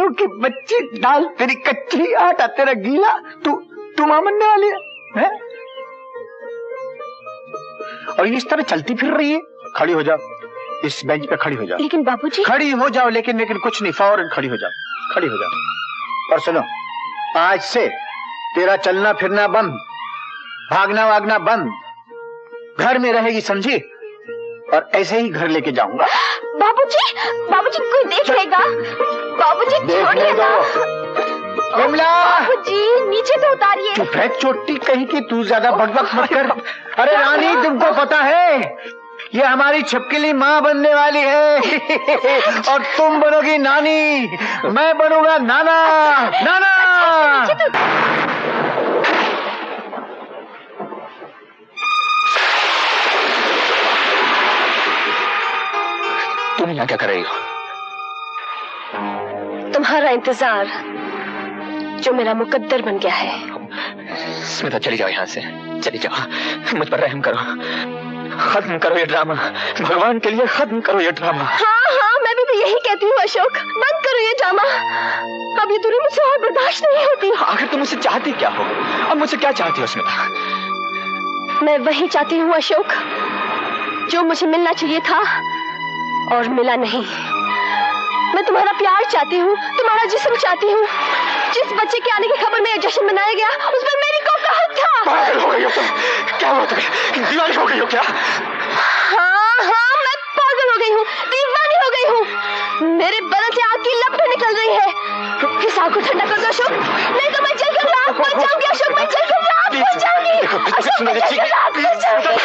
मुंह की बच्ची, दाल तेरी कच्ची, आटा तेरा गीला, तू मां बनने वाली है? और इस तरह चलती फिर रही है। खड़ी हो जाओ, इस बेंच पे खड़ी हो जाओ। लेकिन बाबूजी। खड़ी हो जाओ, लेकिन कुछ नहीं, फौरन खड़ी हो जाओ, खड़ी हो जाओ। और सुनो, आज से तेरा चलना फिरना बंद, भागना वागना बंद, घर में रहेगी, समझी? और ऐसे ही घर लेके जाऊंगा। बाबूजी, बाबूजी कोई देख लेगा। बाबूजी छोड़िए ना। विमला, बाबूजी नीचे तो उतारिए। चुप है चोटी कहीं की, तू ज्यादा बकबक मत कर। अरे रानी, तुमको पता है ये हमारी छिपकली माँ बनने वाली है और तुम बनोगी नानी, मैं बनूंगा नाना। नाना तुम यहाँ क्या कर रही हो? तुम्हारा इंतजार जो मेरा मुकद्दर बन गया है। स्मिता चली जाओ यहाँ से, चली जाओ, मुझ पर रहम करो, खत्म करो ये ड्रामा, भगवान के लिए खत्म करो ये ड्रामा। हाँ, मैं भी यही कहती हूँ अशोक, बंद करो ये ड्रामा। अब ये दूरी मुझसे और बर्दाश्त नहीं होती। आखिर तुम मुझसे चाहती क्या हो? अब मुझसे क्या चाहती हो स्मिता? मैं वही चाहती हूँ अशोक जो मुझे मिलना चाहिए था और मिला नहीं। मैं तुम्हारा प्यार चाहती हूँ, तुम्हारा जिस्म चाहती हूँ। जिस बच्चे के आने की खबर में जश्न मनाया गया, उस पर मेरी को हक था। पागल हो गई हो तुम? क्या हुआ तुम्हें? दीवानी हो गई हो क्या? हाँ, मैं पागल हो गई हूँ, दीवानी हो गई हूँ। मेरे बदन से आग की लपटें निकल रही है। इस आग को ठंडा कर दो अशोक, नहीं तो मैं जलकर राख बन जाऊंगी। अशोक, मैं जलकर राख बन जाऊंगी। अशोक, मैं जलकर राख बन जाऊंगी।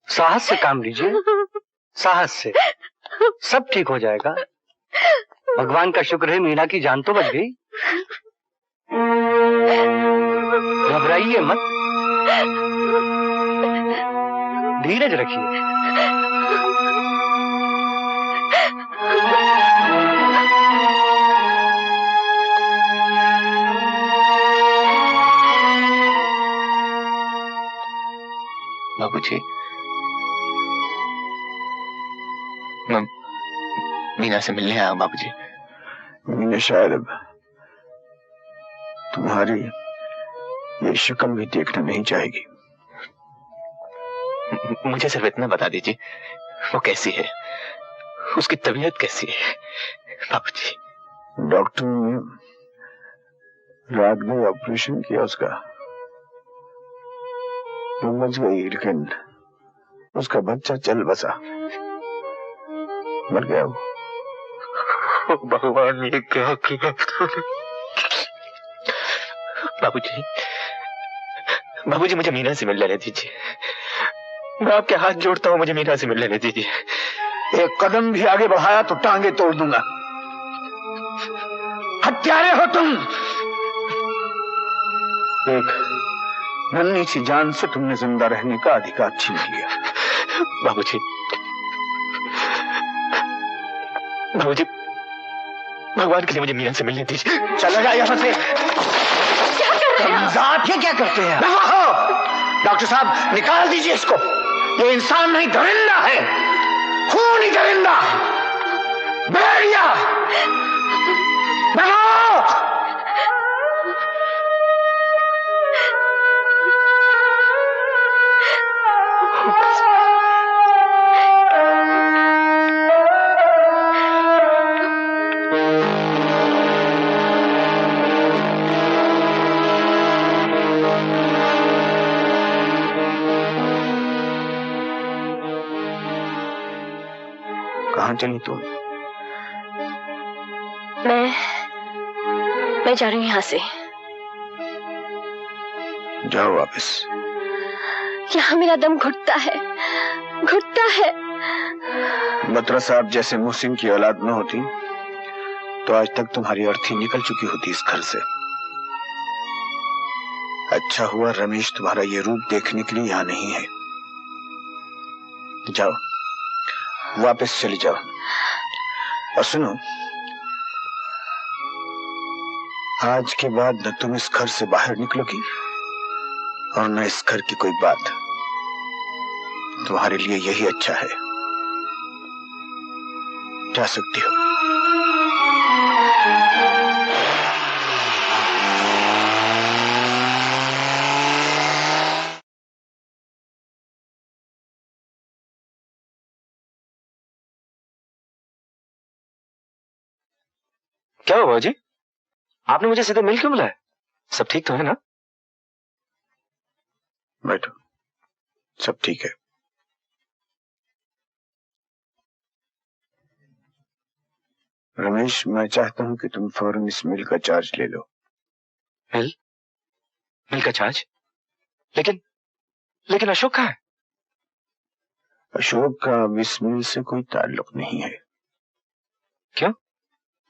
साहस से काम लीजिए, साहस से, सब ठीक हो जाएगा। भगवान का शुक्र है मीना की जान तो बच गई। घबराइए मत, धीरज रखिए। बाबूजी, मैं मीना से मिलने आया हूं बाबूजी। मीना शायद अब तुम्हारी ये शक्ल भी देखना नहीं चाहेगी। मुझे सिर्फ इतना बता दीजिए, वो कैसी है, उसकी तबीयत कैसी है बाबूजी? डॉक्टर ने रात में ऑपरेशन किया उसका, वो बच गई, लेकिन उसका बच्चा चल बसा, मर गया वो। भगवान, ये क्या किया बाबूजी? बाबूजी, मुझे मीना से मिल लेने दीजिए, मैं आपके हाथ जोड़ता हूँ, मुझे मीना से मिल लेने दीजिए। एक कदम भी आगे बढ़ाया तो टांगे तोड़ दूंगा। हत्यारे हो तुम। एक नन्ही सी जान से तुमने जिंदा रहने का अधिकार छीन लिया। बाबूजी, बाबूजी, भगवान के लिए मुझे मीना से मिलने दीजिए। चला जा यहाँ से। क्या कर रहे हैं आप? ये क्या करते हैं? डॉक्टर साहब, निकाल दीजिए इसको। ये इंसान नहीं, दरिंदा है, खूनी दरिंदा, भेड़िया। कहाँ चली तुम? मैं जा रही हूँ यहाँ से। जाओ वापस। यहाँ मेरा दम घुटता है। घुटता है। बत्रा साहब जैसे मुहसिन की औलाद न होती तो आज तक तुम्हारी अर्थी निकल चुकी होती इस घर से। अच्छा हुआ रमेश तुम्हारा ये रूप देखने के लिए यहाँ नहीं है। जाओ, वापस चली जाओ। और सुनो, आज के बाद न तुम इस घर से बाहर निकलोगी और न इस घर की कोई बात। तुम्हारे लिए यही अच्छा है। जा सकती हो। क्या हुआ बाबूजी? आपने मुझे सीधे मिल क्यों बुलाया? सब ठीक तो है ना? बैठो, सब ठीक है। रमेश, मैं चाहता हूं कि तुम फौरन इस मिल का चार्ज ले लो। मिल का चार्ज? लेकिन अशोक कहाँ है? अशोक का अब इस मिल से कोई ताल्लुक नहीं है। क्यों?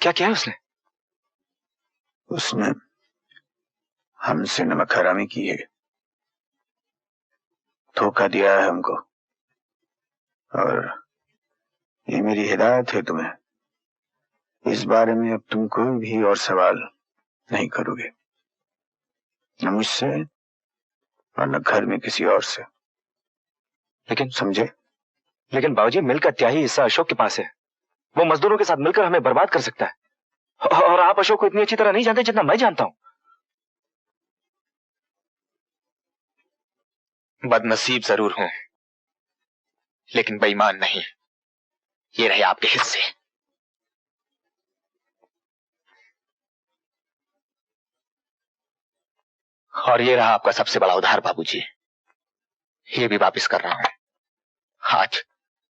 क्या किया उसने? उसने हमसे नमक हरामी की है, धोखा दिया है हमको। और ये मेरी हिदायत है तुम्हें, इस बारे में अब तुम कोई भी और सवाल नहीं करोगे, न मुझसे और न घर में किसी और से। लेकिन समझे? लेकिन बाबूजी, मिल का त्याही हिस्सा अशोक के पास है। वो मजदूरों के साथ मिलकर हमें बर्बाद कर सकता है। और आप अशोक को इतनी अच्छी तरह नहीं जानते जितना मैं जानता हूं। बदनसीब जरूर हूं, लेकिन बेईमान नहीं। ये रहे आपके हिस्से। और ये रहा आपका सबसे बड़ा उधार बाबूजी। ये भी वापस कर रहा हूं। आज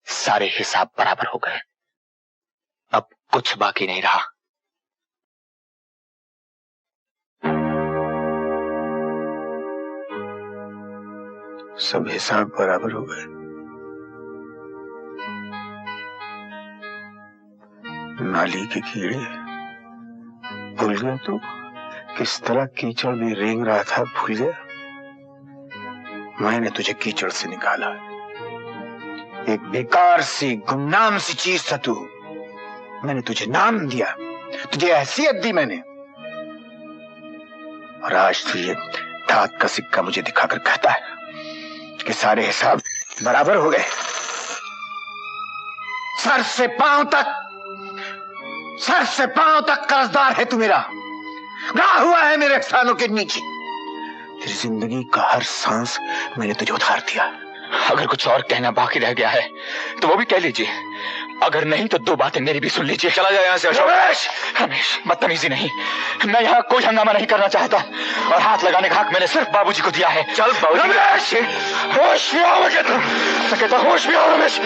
सारे हिसाब बराबर हो गए, अब कुछ बाकी नहीं रहा। सब हिसाब बराबर हो गए। नाली के कीड़े भूल गए तो किस तरह कीचड़ में रेंग रहा था, भूल गया? मैंने तुझे कीचड़ से निकाला। एक बेकार सी गुमनाम सी चीज था तू। मैंने तुझे नाम दिया, तुझे हैसियत दी मैंने, और आज तुझे दांत का सिक्का मुझे दिखाकर कहता है कि सारे हिसाब बराबर हो गए। सर से पांव तक कर्जदार है तू मेरा, गाह हुआ है मेरे एहसानों के नीचे। तेरी जिंदगी का हर सांस मैंने तुझे उधार दिया। अगर कुछ और कहना बाकी रह गया है तो वो भी कह लीजिए, अगर नहीं तो दो बातें मेरी भी सुन लीजिए। चला जाए यहाँ से अशोक। रमेश, बदतमीजी नहीं, मैं यहाँ कोई हंगामा नहीं करना चाहता, और हाथ लगाने का हक मैंने सिर्फ बाबूजी को दिया है। चल बाबूजी। रमेश, होश में आओ, मैं कहता होश में आओ रमेश।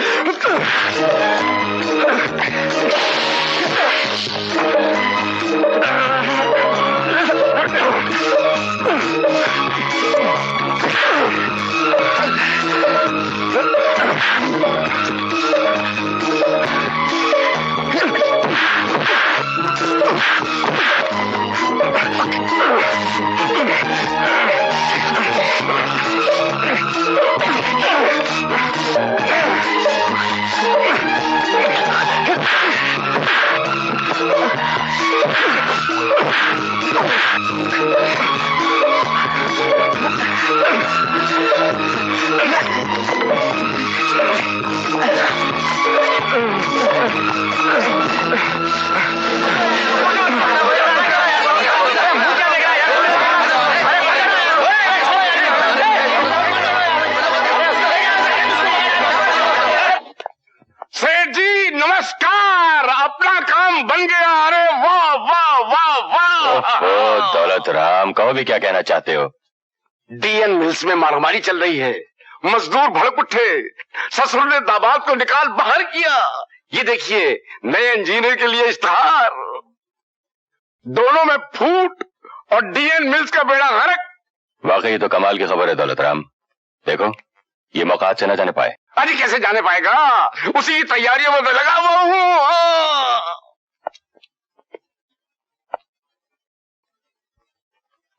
सेठ जी नमस्कार, अपना काम बन गया। अरे वाह वाह वाह वाह। दौलत राम, कहो भी क्या कहना चाहते हो? डीएन मिल्स में मारामारी चल रही है, मजदूर भड़क उठे, ससुर ने दामाद को निकाल बाहर किया। ये देखिए नए इंजीनियर के लिए इश्तेहार, दोनों में फूट और डीएन मिल्स का बेड़ा गर्क। वाकई तो कमाल की खबर है दौलत राम। देखो ये मौका हाथ से न जाने पाए। अरे कैसे जाने पाएगा? उसी की तैयारियों में मैं लगा हुआ हूँ।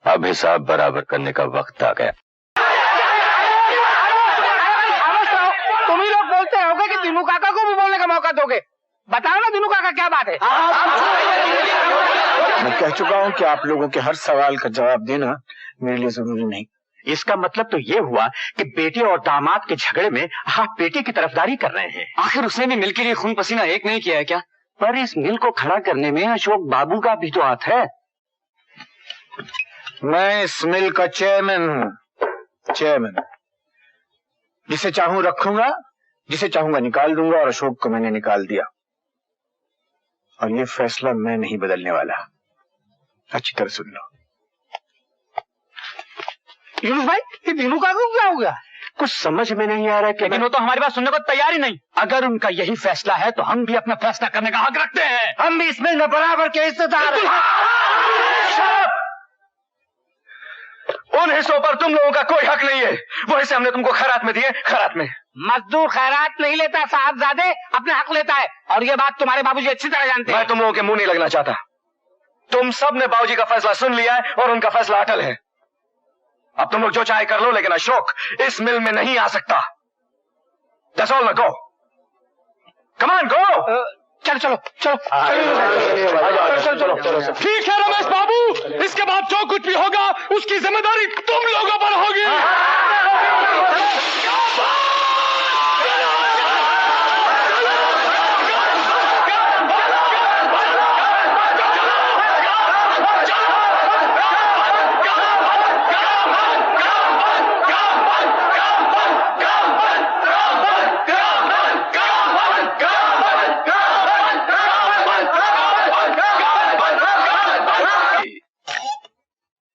अब हिसाब बराबर करने का वक्त आ गया। तुम ही लोग बोलते रहोगे कि दिनू काका को भी बोलने का मौका दोगे। बताओ ना दिनू काका, क्या बात है? मैं कह चुका हूँ कि आप लोगों के हर सवाल का जवाब देना मेरे लिए जरूरी नहीं। इसका मतलब तो ये हुआ कि बेटे और दामाद के झगड़े में आप बेटे की तरफदारी कर रहे हैं। आखिर उसने भी मिल के लिए खून पसीना एक नहीं किया है क्या? पर इस मिल को खड़ा करने में अशोक बाबू का भी तो हाथ है। मैं इस मिल का चेयरमैन हूँ, चेयरमैन। जिसे चाहूं रखूंगा, जिसे चाहूंगा निकाल दूंगा, और अशोक को मैंने निकाल दिया। और ये फैसला मैं नहीं बदलने वाला। अच्छी तरह सुन लो। यूनुस भाई, ये दिनू काका को क्या हो गया? कुछ समझ में नहीं आ रहा है कि लेकिन वो तो हमारी बात सुनने को तैयार ही नहीं। अगर उनका यही फैसला है तो हम भी अपना फैसला करने का हक रखते हैं। हम भी इसमें बराबर के हिस्सेदार हैं। उन हिस्सों पर तुम लोगों का कोई हक नहीं है। वो हिस्से हमने तुमको खैरात में दिए, खैरात में। मजदूर खैरात नहीं लेता साहबजादे, अपने हक लेता है। और ये बात तुम्हारे बाबूजी अच्छी तरह जानते हैं। मैं तुम लोगों के मुंह नहीं लगना चाहता। तुम सब ने बाबूजी का फैसला सुन लिया है और उनका फैसला अटल है। अब तुम लोग जो चाहे कर लो, लेकिन अशोक इस मिल में नहीं आ सकता। That's all, now go. Come on, go. चलो चलो चलो चलो। ठीक है रमेश बाबू, इसके बाद जो कुछ भी होगा उसकी जिम्मेदारी तुम लोगों पर होगी।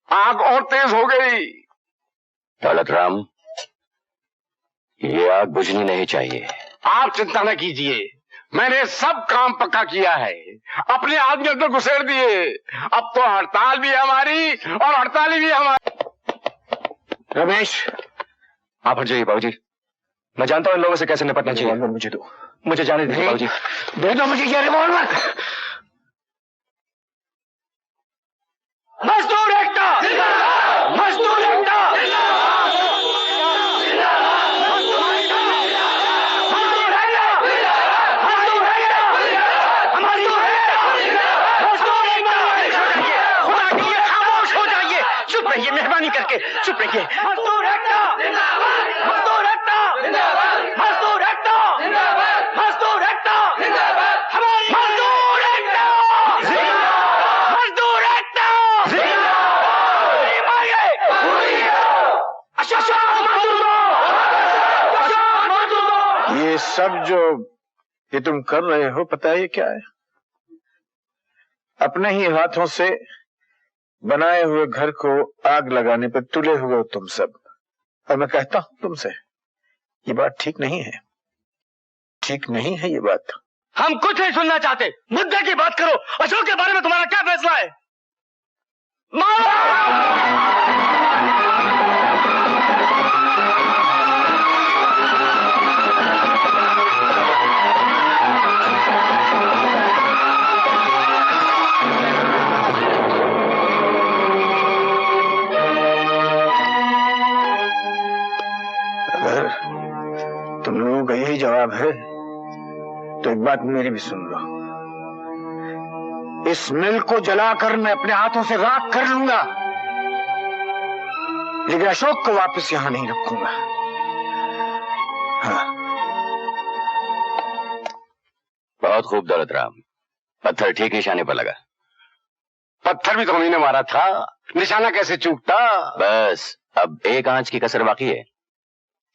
आग और तेज हो गई। दौलत राम, ये आग बुझनी नहीं चाहिए। आप चिंता न कीजिए, मैंने सब काम पक्का किया है। अपने आदमी अंदर घुसेड़ दिए। अब तो हड़ताल भी हमारी और हड़ताली भी हमारी। रमेश, आप हट जाइए बाबूजी। मैं जानता हूं इन लोगों से कैसे निपटना चाहिए। मुझे दो, मुझे जाने दीजिए बाबूजी। दे दो मुझे ये रिवॉल्वर। मजदूर एकता, मजदूर एकता, खामोश हो जाइए। चुप रहिए, मेहरबानी करके चुप रहिए। मजदूर एकता, मजदूर एकता, मजदूर एकता, मजदूर एकता, हमारी मजदूर एकता, मजदूर एकता। ये सब जो ये तुम कर रहे हो, पता है ये क्या है? अपने ही हाथों से बनाए हुए घर को आग लगाने पर तुले हुए हो तुम सब। और मैं कहता हूं तुमसे, ये बात ठीक नहीं है, ठीक नहीं है ये बात। हम कुछ नहीं सुनना चाहते, मुद्दे की बात करो। अशोक के बारे में तुम्हारा क्या फैसला है? अगर तुम लोगों का यही जवाब है तो एक बात मेरी भी सुन लो। इस मिल को जलाकर मैं अपने हाथों से राख कर लूंगा, लेकिन अशोक को वापस यहां नहीं रखूंगा। हाँ। बहुत खूब दौलत राम, पत्थर ठीक निशाने पर लगा। पत्थर भी तो हमही ने मारा था, निशाना कैसे चूकता? बस अब एक आंच की कसर बाकी है।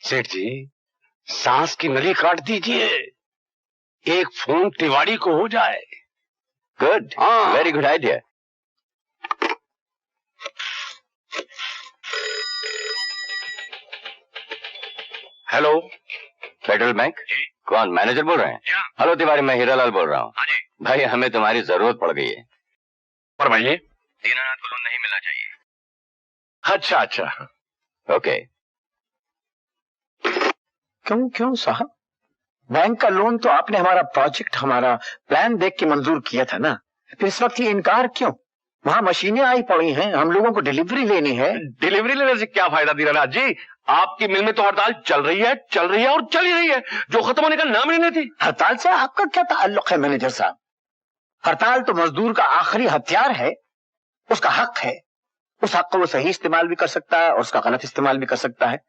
सेठ जी, सांस की नली काट दीजिए, एक फोन तिवारी को हो जाए। Good, very good idea. Hello, federal bank? कौन, मैनेजर बोल रहे हैं? हेलो तिवारी, मैं हीरालाल बोल रहा हूँ। भाई हमें तुम्हारी जरूरत पड़ गई है। फरमाइए। दीनानाथ को लोन नहीं मिलना चाहिए। अच्छा अच्छा, ओके। क्यों क्यों साहब? बैंक का लोन तो आपने हमारा प्रोजेक्ट, हमारा प्लान देख के मंजूर किया था ना, फिर इस वक्त ये इनकार क्यों? वहां मशीनें आई पड़ी हैं, हम लोगों को डिलीवरी लेनी है। डिलीवरी लेने से क्या फायदा दीनानाथ जी? आपकी मिल में तो हड़ताल चल रही है और चल ही रही है, जो खत्म होने का नाम ही नहीं लेती। हड़ताल से आपका क्या ताल्लुक है मैनेजर साहब? हड़ताल तो मजदूर का आखिरी हथियार है, उसका हक है। उस हक को वो सही इस्तेमाल भी कर सकता है और उसका गलत इस्तेमाल भी कर सकता है।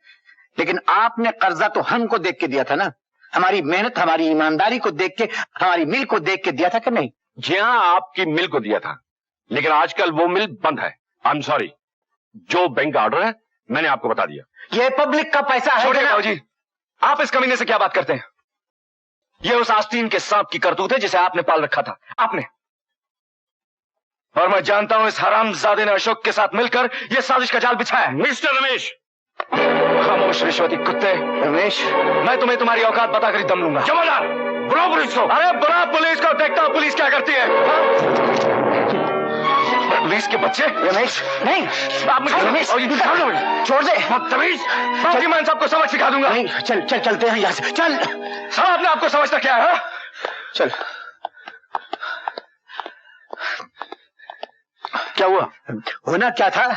लेकिन आपने कर्जा तो हमको देख के दिया था ना, हमारी मेहनत, हमारी ईमानदारी को देख के, हमारी मिल को देख के दिया था कि नहीं? जी हाँ, आपकी मिल को दिया था, लेकिन आजकल वो मिल बंद है। आई एम सॉरी, जो बैंक का ऑर्डर है मैंने आपको बता दिया। ये पब्लिक का पैसा है। छोड़िए बाबूजी, आप इस कमीने से क्या बात करते हैं? ये उस आस्तीन के सांप की करतूत है जिसे आपने पाल रखा था, आपने। और मैं जानता हूं इस हरामजादे ने अशोक के साथ मिलकर यह साजिश का जाल बिछाया है। मिस्टर रमेश! खामोश रिश्वती कुत्ते। रमेश, मैं तुम्हें तुम्हारी औकात बताकर ही दम लूंगा। जमादार, बुलाओ पुलिस को। अरे बुला पुलिस को, देखता हूं पुलिस क्या करती है। पुलिस के बच्चे। रमेश, नहीं, आप मुझे रमेश, छोड़ दे। बदतमीज! बाकी मैं सबको सबक सिखा दूंगा। नहीं, चलते हैं यहाँ से, चल। साहब ने आपको समझता क्या है? चल। क्या हुआ? होना क्या था?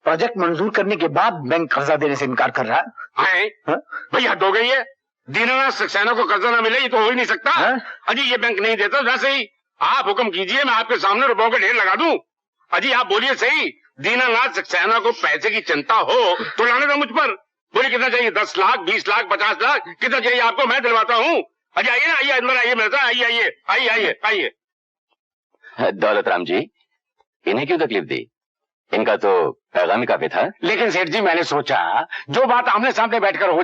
प्रोजेक्ट मंजूर करने के बाद बैंक कर्जा देने से इनकार कर रहा है। हाँ? भाई हद हो गई है। दीनानाथ सक्सेना को कर्जा ना मिले ये तो हो ही नहीं सकता। हाँ? अजी ये बैंक नहीं देता, वैसे ही आप हुक्म कीजिए, मैं आपके सामने रुपयों का ढेर लगा दूं। अजी आप बोलिए सही, दीनानाथ सक्सेना को पैसे की चिंता हो तो लाने दो मुझ पर। बोलिए कितना चाहिए? 10 लाख, 20 लाख, 50 लाख, कितना चाहिए आपको? मैं दिलवाता हूँ। अजी आइए ना, आइए अंदर आइए, मिलता आइए आइए आइए आइए आइए। दौलत राम जी, इन्हें क्यों तकलीफ दी? इनका तो पैगाम ही काफी था। लेकिन सेठ जी मैंने सोचा जो बात आमने सामने बैठकर हो